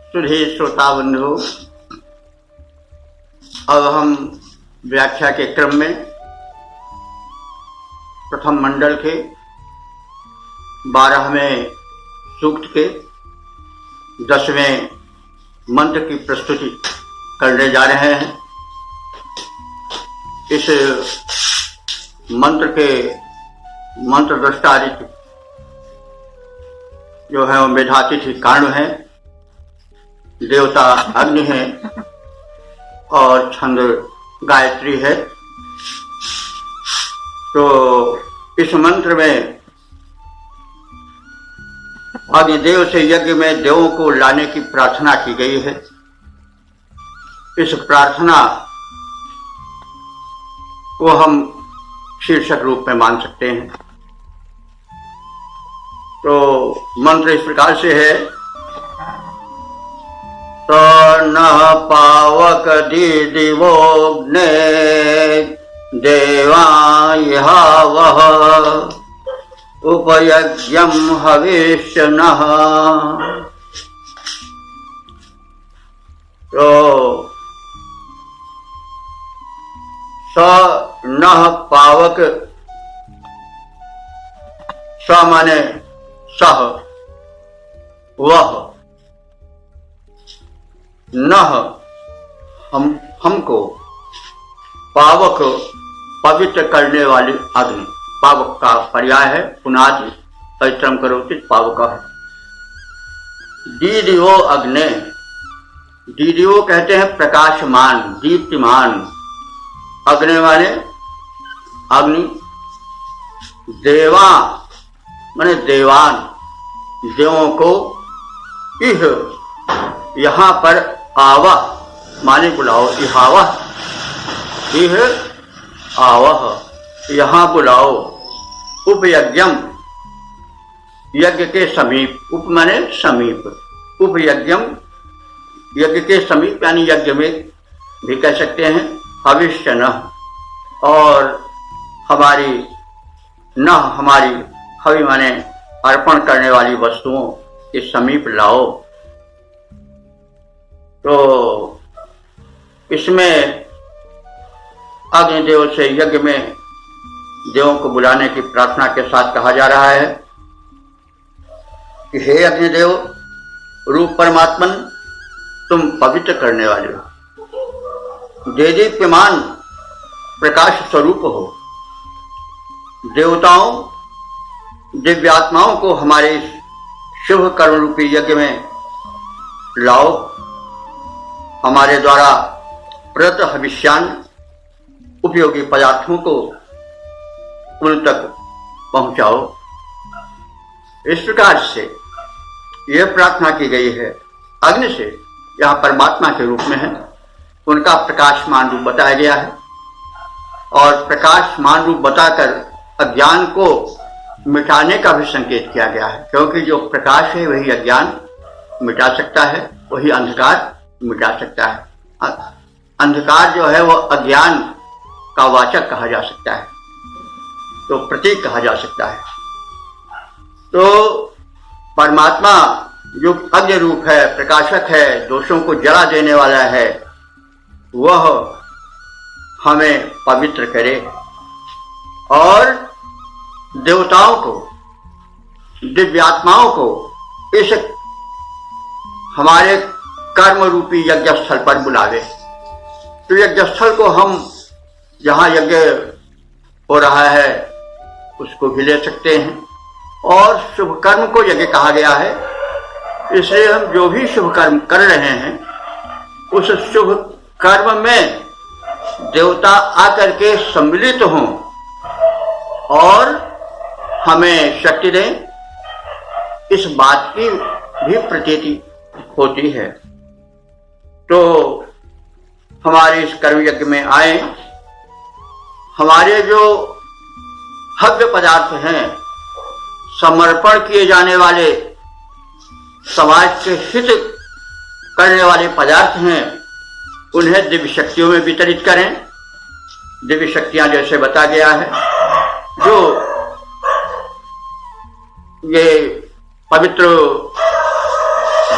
सुधी श्रोता बंधु, अब हम व्याख्या के क्रम में प्रथम मंडल के 12वें सूक्त के 10वें मंत्र की प्रस्तुति करने जा रहे हैं। इस मंत्र के मंत्र दृष्टा जो है वो मेधातिथि कांड है, देवता अग्नि है और छंद गायत्री है। तो इस मंत्र में अग्निदेव से यज्ञ में देवों को लाने की प्रार्थना की गई है। इस प्रार्थना को हम शीर्षक रूप में मान सकते हैं। तो मंत्र इस प्रकार से है, तो न पावक दिवोग्ने देवा वह उपयज्ञम हविष्य नः। तो स नः पावक, स माने सह, वह, नः हमको, पावक पवित्र करने वाली अग्नि, पावक का पर्याय है पुनादि परिश्रम करोति पावक है। दीदिवो अग्ने, दीदिवो कहते हैं प्रकाशमान, दीप्तिमान। अग्नि वाले अग्नि, देवा माने देवान, देवों को, इह यहाँ पर आवा माने बुलाओ, इहावह, इह आवह यहाँ बुलाओ। उपयज्ञम यज्ञ के समीप, उप माने समीप, उपयज्ञम यज्ञ के समीप यानी यज्ञ में भी कह सकते हैं। हविष्य न, और हमारी न, हमारी हवि माने अर्पण करने वाली वस्तुओं के समीप लाओ। तो इसमें अग्निदेव से यज्ञ में देवों को बुलाने की प्रार्थना के साथ कहा जा रहा है कि हे अग्निदेव रूप परमात्मन, तुम पवित्र करने वाले हो, देदीप्यमान प्रकाश स्वरूप हो। देवताओं, दिव्यात्माओं को हमारे शुभ कर्म रूपी यज्ञ में लाओ, हमारे द्वारा प्रदत्त हविष्यान उपयोगी पदार्थों को उन तक पहुंचाओ। इस प्रकार से यह प्रार्थना की गई है अग्नि से। यह परमात्मा के रूप में है, उनका प्रकाशमान रूप बताया गया है और प्रकाशमान रूप बताकर अज्ञान को मिटाने का भी संकेत किया गया है, क्योंकि जो प्रकाश है वही अज्ञान मिटा सकता है, वही अंधकार मिटा सकता है। अंधकार जो है वो अज्ञान का वाचक कहा जा सकता है, तो प्रतीक कहा जा सकता है। तो परमात्मा जो अज्ञ रूप है, प्रकाशक है, दोषों को जला देने वाला है, वह हमें पवित्र करे और देवताओं को, दिव्यात्माओं को इस हमारे कर्म रूपी यज्ञ स्थल पर बुलावे। तो यज्ञ स्थल को हम जहाँ यज्ञ हो रहा है उसको भी ले सकते हैं, और शुभ कर्म को यज्ञ कहा गया है, इसलिए हम जो भी शुभ कर्म कर रहे हैं उस शुभ कर्म में देवता आकर के सम्मिलित हों और हमें शक्ति दें, इस बात की भी प्रतीति होती है। तो हमारे इस कर्म यज्ञ में आए, हमारे जो हव्य पदार्थ हैं, समर्पण किए जाने वाले, समाज के हित करने वाले पदार्थ हैं, उन्हें दिव्य शक्तियों में वितरित करें। दिव्य शक्तियां जैसे बता गया है, जो ये पवित्र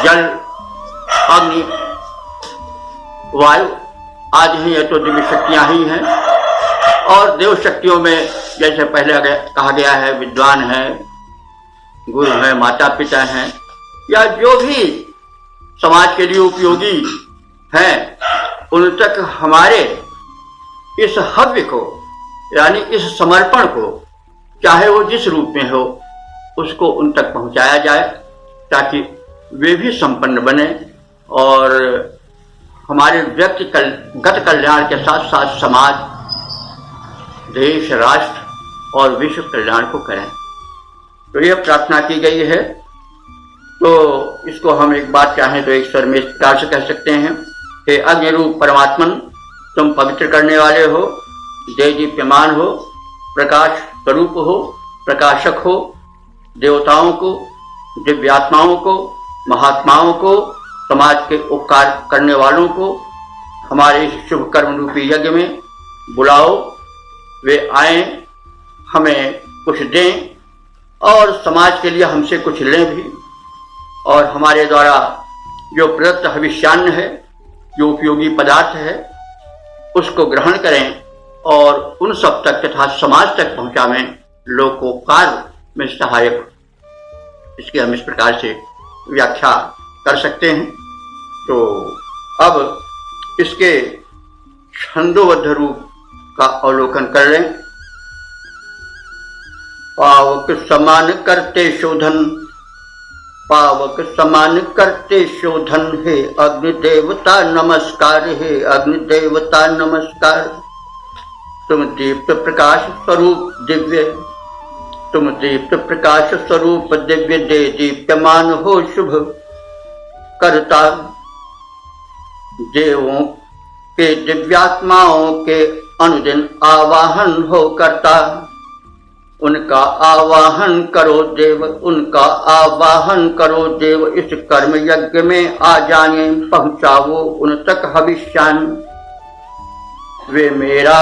जल अग्नि, वायु आदि ही है तो दिव्य शक्तियां ही हैं। और देव शक्तियों में जैसे पहले कहा गया है, विद्वान है, गुरु है, माता पिता हैं, या जो भी समाज के लिए उपयोगी हैं, उन तक हमारे इस हव्य को, यानी इस समर्पण को, चाहे वो जिस रूप में हो, उसको उन तक पहुंचाया जाए, ताकि वे भी संपन्न बने और हमारे व्यक्तिगत कल्याण के साथ साथ समाज, देश, राष्ट्र और विश्व कल्याण को करें। तो यह प्रार्थना की गई है। तो इसको हम एक बात चाहें तो एक स्वर में इस प्रकार से कह सकते हैं, हे अग्नि रूप परमात्मन, तुम पवित्र करने वाले हो, जय दीप्यमान हो, प्रकाश स्वरूप हो, प्रकाशक हो, देवताओं को, दिव्यात्माओं को, महात्माओं को, समाज के उपकार करने वालों को हमारे इस शुभ कर्म रूपी यज्ञ में बुलाओ। वे आए, हमें कुछ दें और समाज के लिए हमसे कुछ लें भी, और हमारे द्वारा जो प्रदत्त हविष्यान्न है, जो उपयोगी पदार्थ है, उसको ग्रहण करें और उन सब तक तथा समाज तक पहुंचावें, लोकोपकार में सहायक। इसकी हम इस प्रकार से व्याख्या कर सकते हैं। तो अब इसके छंदोबद्ध रूप का अवलोकन कर लें। पावक समान करते शोधन, पावक समान करते शोधन, हे अग्नि देवता नमस्कार, हे अग्नि देवता नमस्कार। तुम दीप्त प्रकाश स्वरूप दिव्य, तुम दीप्त प्रकाश स्वरूप दिव्य, दे दीप्यमान हो शुभ करता। देवों के दिव्यात्माओं के अनुदिन आवाहन हो करता। उनका आवाहन करो देव, उनका आवाहन करो देव, इस कर्म यज्ञ में आ जाए, पहुंचाओ उन तक हविष्यान। वे मेरा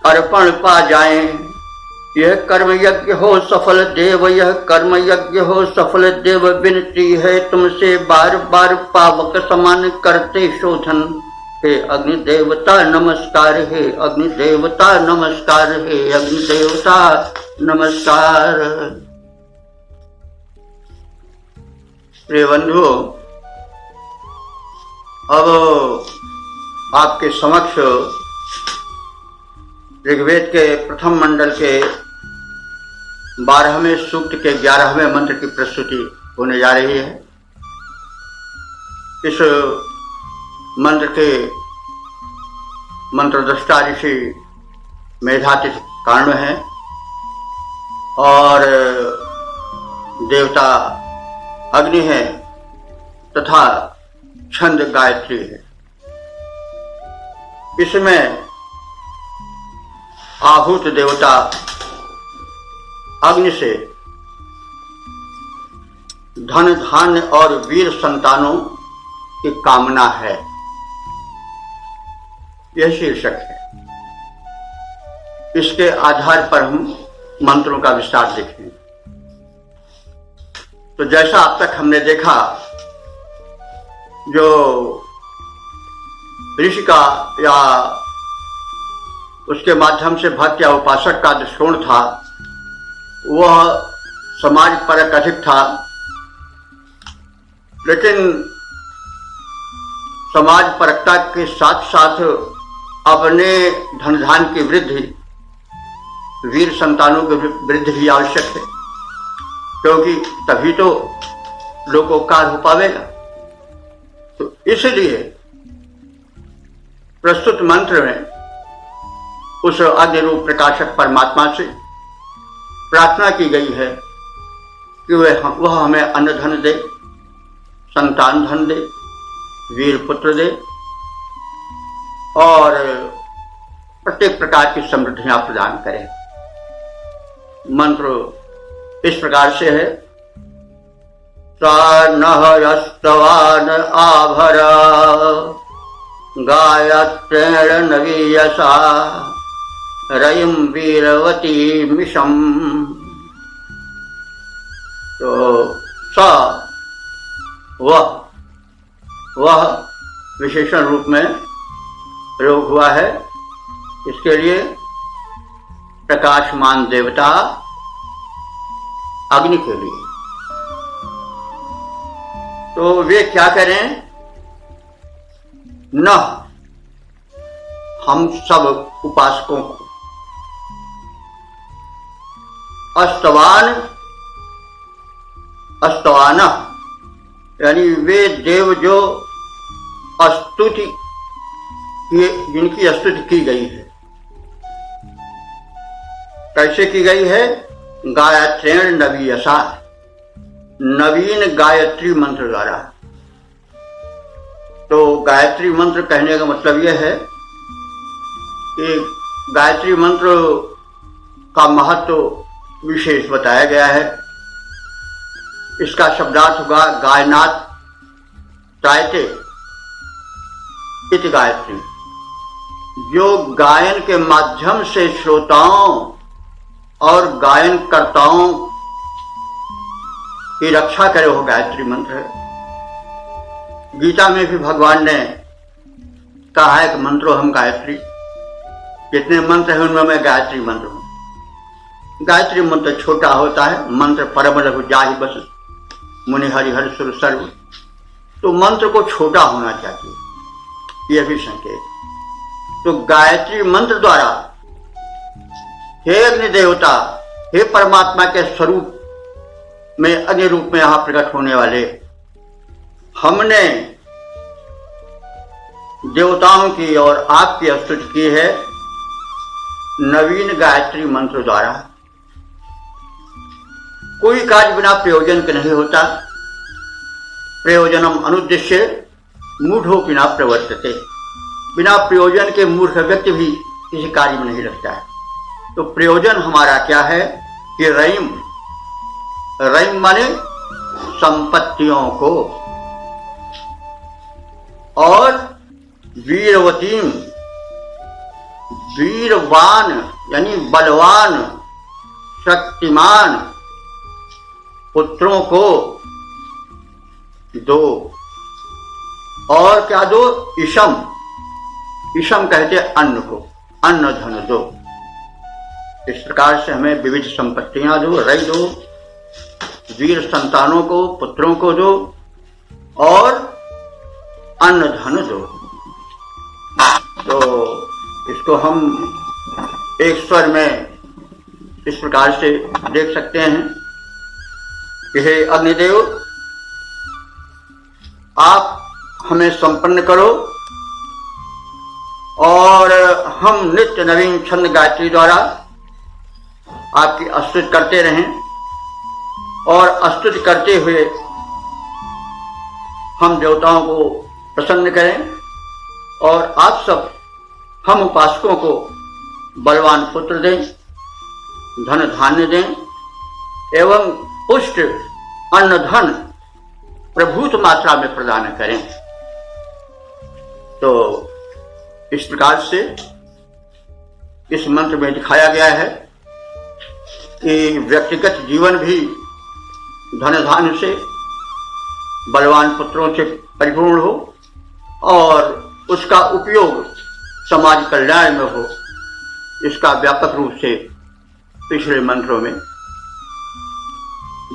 अर्पण पा जाएं, यह कर्म यज्ञ हो सफल देव, यह कर्म यज्ञ हो सफल देव। विनती है तुमसे बार बार, पावक समान करते शोधन, हे अग्नि देवता नमस्कार, हे अग्नि देवता नमस्कार, हे अग्नि देवता नमस्कार। प्रिय बंधुओं, अब आपके समक्ष ऋग्वेद के प्रथम मंडल के 12वें सूक्त के 11वें मंत्र की प्रस्तुति होने जा रही है। इस मंत्र के मंत्रद्रष्टा ऋषि मेधातिथि कर्ण हैं और देवता अग्नि है तथा छंद गायत्री है। इसमें आहूत देवता अग्नि से धन, धान्य और वीर संतानों की कामना है, यह शीर्षक है। इसके आधार पर हम मंत्रों का विस्तार देखें। तो जैसा अब तक हमने देखा, जो ऋषि का या उसके माध्यम से भक्त या उपासक का दृष्टिकोण था, वह समाज परक अधिक था, लेकिन समाज परकता के साथ साथ अपने धन धान की वृद्धि, वीर संतानों की वृद्धि भी आवश्यक है, क्योंकि तभी तो लोकोपकार हो पावेगा। तो इसलिए प्रस्तुत मंत्र में उस अग्नि रूप प्रकाशक परमात्मा से प्रार्थना की गई है कि वह हमें अन्न धन दे, संतान धन दे, वीर पुत्र दे और प्रत्येक प्रकार की समृद्धियां प्रदान करें। मंत्र इस प्रकार से है, नस्तवान आभरा गायत्रेण नवीयसा रयिं वीरवती मिशम। तो स वह वह विशेषण रूप में प्रयोग हुआ है। इसके लिए प्रकाशमान देवता अग्नि के लिए। तो वे क्या करें, न हम सब उपासकों को अस्तवान यानी वे देव जो स्तुति जिनकी स्तुति की गई है। कैसे की गई है? गायत्रेण नवीयसा, नवीन गायत्री मंत्र द्वारा। तो गायत्री मंत्र कहने का मतलब यह है कि गायत्री मंत्र का महत्व विशेष बताया गया है। इसका शब्दार्थ होगा गायनात् त्रायते इति गायत्री, जो गायन के माध्यम से श्रोताओं और गायन कर्ताओं की रक्षा करे, वो गायत्री मंत्र है। गीता में भी भगवान ने कहा है कि मंत्रो हम गायत्री, जितने मंत्र हैं उनमें मैं गायत्री मंत्र हूं। गायत्री मंत्र छोटा होता है, मंत्र परम लघु जाहि बस मुनि हरिहर सुर सर्व। तो मंत्र को छोटा होना चाहिए, यह भी संकेत। तो गायत्री मंत्र द्वारा हे अग्नि देवता, हे परमात्मा के स्वरूप में अग्नि रूप में यहां प्रकट होने वाले, हमने देवताओं की और आपकी स्तुति की है नवीन गायत्री मंत्र द्वारा। कोई कार्य बिना प्रयोजन के नहीं होता। प्रयोजनम अनुद्देश्य मूढ़ो बिना प्रवर्तते, बिना प्रयोजन के मूर्ख व्यक्ति भी किसी कार्य में नहीं लगता है। तो प्रयोजन हमारा क्या है कि रईम, रईम माने संपत्तियों को, और वीरवतीम, वीरवान यानी बलवान शक्तिमान पुत्रों को दो। और क्या दो? इशम, इशम कहते अन्न को, अन्न धन दो। इस प्रकार से हमें विविध संपत्तियां दो, रई दो, वीर संतानों को, पुत्रों को दो, और अन्न धन दो। तो इसको हम एक स्वर में इस प्रकार से देख सकते हैं कि हे अग्निदेव, आप हमें संपन्न करो और हम नित्य नवीन छंद गायत्री द्वारा आपकी स्तुति करते रहें, और स्तुति करते हुए हम देवताओं को प्रसन्न करें, और आप सब हम उपासकों को बलवान पुत्र दें, धन धान्य दें, एवं पुष्ट अन्न धन प्रभूत मात्रा में प्रदान करें। तो इस प्रकार से इस मंत्र में दिखाया गया है कि व्यक्तिगत जीवन भी धन धान्य से, बलवान पुत्रों से परिपूर्ण हो, और उसका उपयोग समाज कल्याण में हो। इसका व्यापक रूप से पिछले मंत्रों में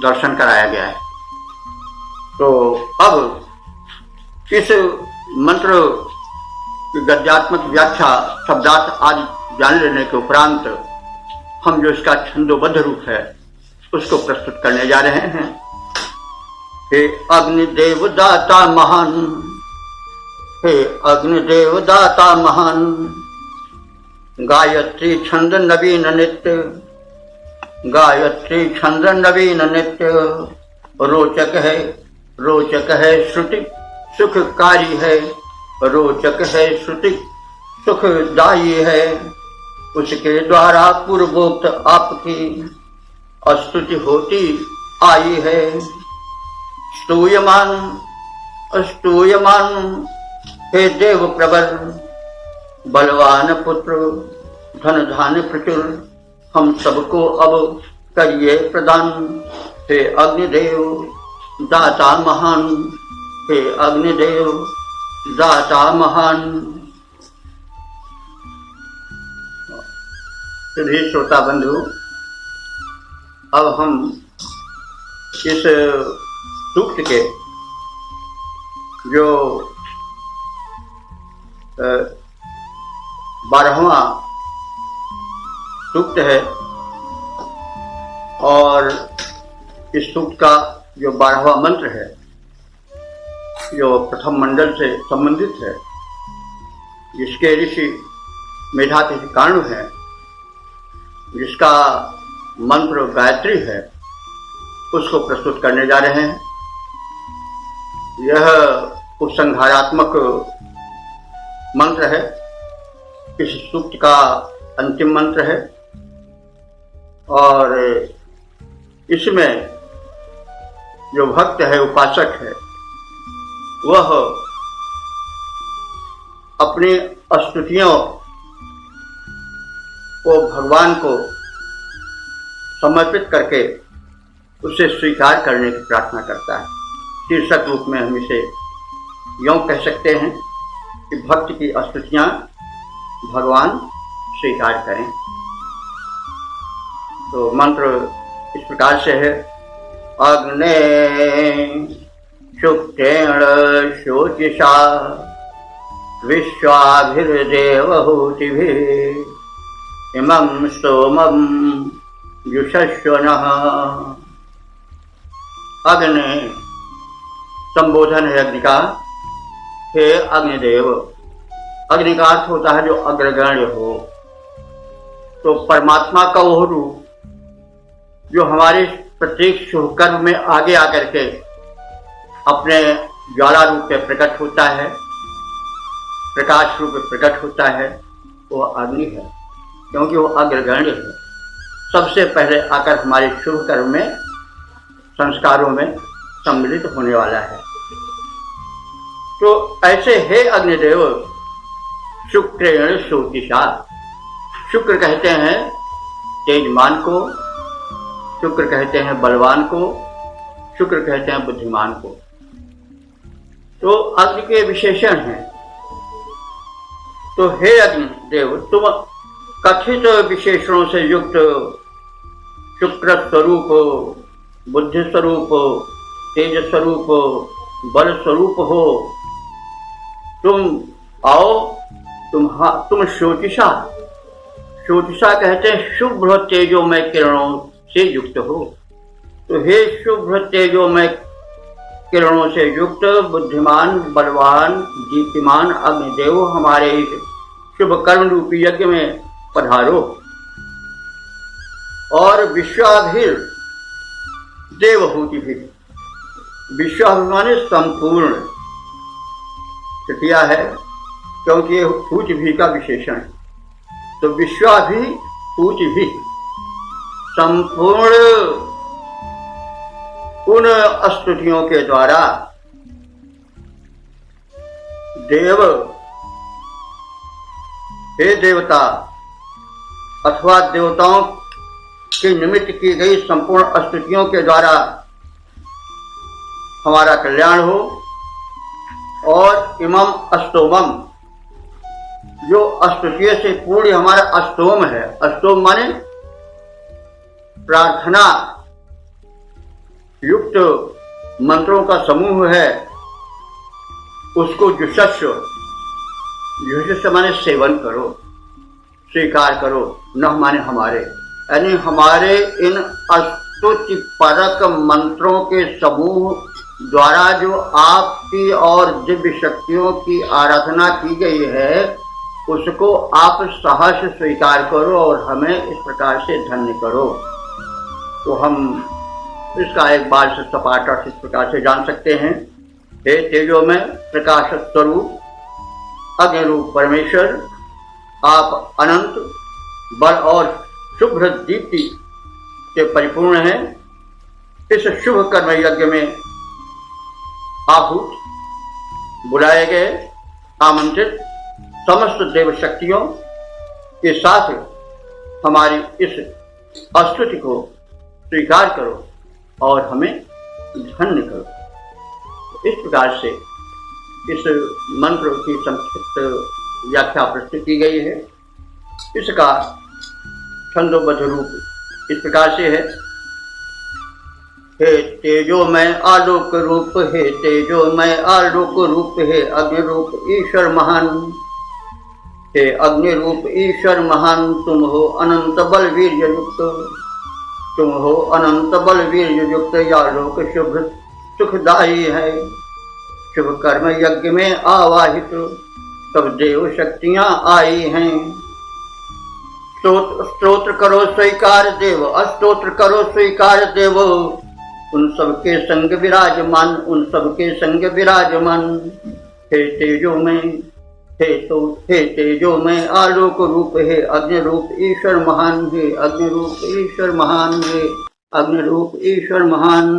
दर्शन कराया गया है। तो अब इस मंत्र की गद्यात्मक व्याख्या, शब्दार्थ आदि जान लेने के उपरांत हम जो इसका छंदोबद्ध रूप है उसको प्रस्तुत करने जा रहे हैं। हे अग्निदेव दाता महान, हे अग्निदेव दाता महान, गायत्री छंद नवीन नित्य, गायत्री छंद नवीन नित्य, रोचक है श्रुति सुखकारी है, रोचक है श्रुति सुखदायी है, उसके द्वारा पूर्वोक्त आपकी स्तुति होती आई है। स्तूयमान हे देव प्रबर, बलवान पुत्र धन धान्य प्रचुर, हम सबको अब करिए प्रदान। हे अग्निदेव दाता महान, हे अग्निदेव दाता महान। सभी श्रोता बंधु, अब हम इस सूक्त के जो 12वां सूक्त है और इस सूक्त का जो 12वां मंत्र है, जो प्रथम मंडल से संबंधित है, जिसके ऋषि मेधातिथि काणु है, जिसका मंत्र गायत्री है, उसको प्रस्तुत करने जा रहे हैं। यह उपसंहारात्मक मंत्र है, इस सूक्त का अंतिम मंत्र है और इसमें जो भक्त है, उपासक है, वह अपनी स्तुतियों को भगवान को समर्पित करके उसे स्वीकार करने की प्रार्थना करता है। शीर्षक रूप में हम इसे यूँ कह सकते हैं कि भक्त की स्तुतियाँ भगवान स्वीकार करें। तो मंत्र इस प्रकार से है। अग्ने शुक्रेण शोचिषा विश्वाभिर्देवहूतिभिः इमं सोमं जुषस्वनः। अग्नि संबोधन है अग्नि का। हे अग्निदेव, अग्नि का अर्थ होता है जो अग्रगण्य हो। तो परमात्मा का वह रूप जो हमारे प्रत्येक शुभ कर्म में आगे आकर के अपने ज्वाला रूप में प्रकट होता है, प्रकाश रूप में प्रकट होता है, वो अग्नि है, क्योंकि वो अग्रगण्य है। सबसे पहले आकर हमारे शुभ कर्म में, संस्कारों में सम्मिलित होने वाला है। तो ऐसे हे अग्निदेव शुक्रेण शोचिषा, शुक्र कहते हैं तेजमान को, शुक्र कहते हैं बलवान को, शुक्र कहते हैं बुद्धिमान को। तो अग्नि के विशेषण हैं। तो हे अग्निदेव, तुम कथित विशेषणों से युक्त शुक्र स्वरूप, बुद्धि स्वरूप, तेज स्वरूप, बल स्वरूप हो। तुम आओ, तुम शोचिषा, शोचिषा कहते हैं शुभ्र तेजोमय किरणों से युक्त हो। तो हे शुभ्र तेजोमय किरणों से युक्त बुद्धिमान, बलवान, दीप्तिमान अग्निदेव, हमारे इस शुभ कर्म रूपी यज्ञ में पधारो और विश्वाभिर देवहूति भी, विश्वाभिमानी संपूर्ण तृतीया है, क्योंकि यह हूति भी का विशेषण है। तो विश्वाभिहूति भी संपूर्ण उन स्तुतियों के द्वारा देव, हे देवता अथवा देवताओं के निमित्त की गई संपूर्ण स्तुतियों के द्वारा हमारा कल्याण हो। और इमम अस्तोमम, जो स्तुतियों से पूर्ण हमारा अस्तोम है, अस्तोम माने प्रार्थना युक्त मंत्रों का समूह है, उसको जुषस्व, जुषस्व माने सेवन करो, स्वीकार करो। न माने हमारे, यानी हमारे इन स्तुति परक मंत्रों के समूह द्वारा जो आपकी और दिव्य शक्तियों की आराधना की गई है, उसको आप सहर्ष स्वीकार करो और हमें इस प्रकार से धन्य करो। तो हम इसका एक बार से सपाट अर्थ इस प्रकार से जान सकते हैं। हे तेजो में प्रकाश स्वरूप अग्नि रूप परमेश्वर, आप अनंत बल और शुभ्र दीप्ति से परिपूर्ण हैं। इस शुभ कर्म यज्ञ में आहूत बुलाए गए आमंत्रित समस्त देव शक्तियों के साथ हमारी इस स्तुति को स्वीकार करो और हमें धन्य करो। इस प्रकार से इस मंत्र की संक्षिप्त व्याख्या प्रस्तुत की गई है। इसका छंदोबद्ध रूप इस प्रकार से है। हे तेजोमय आलोक रूप, हे तेजोमय आलोक रूप, हे अग्नि रूप ईश्वर महान, हे अग्नि रूप ईश्वर महान, तुम हो अनंत बल वीर्य युक्त, तुम हो अनंत बल वीर्य युक्त, या लोक शुभ सुखदायी है। शुभ कर्म यज्ञ में आवाहित सब देव शक्तियां आई हैं। स्तोत्र करो स्वीकार देव, अस्तोत्र करो स्वीकार देव, उन सबके संग विराजमान, उन सबके संग विराजमान। हे तेजो में हे तेजो में आलोक रूप, हे अग्नि रूप ईश्वर महान, हे अग्नि रूप ईश्वर महान, हे अग्नि रूप ईश्वर महान।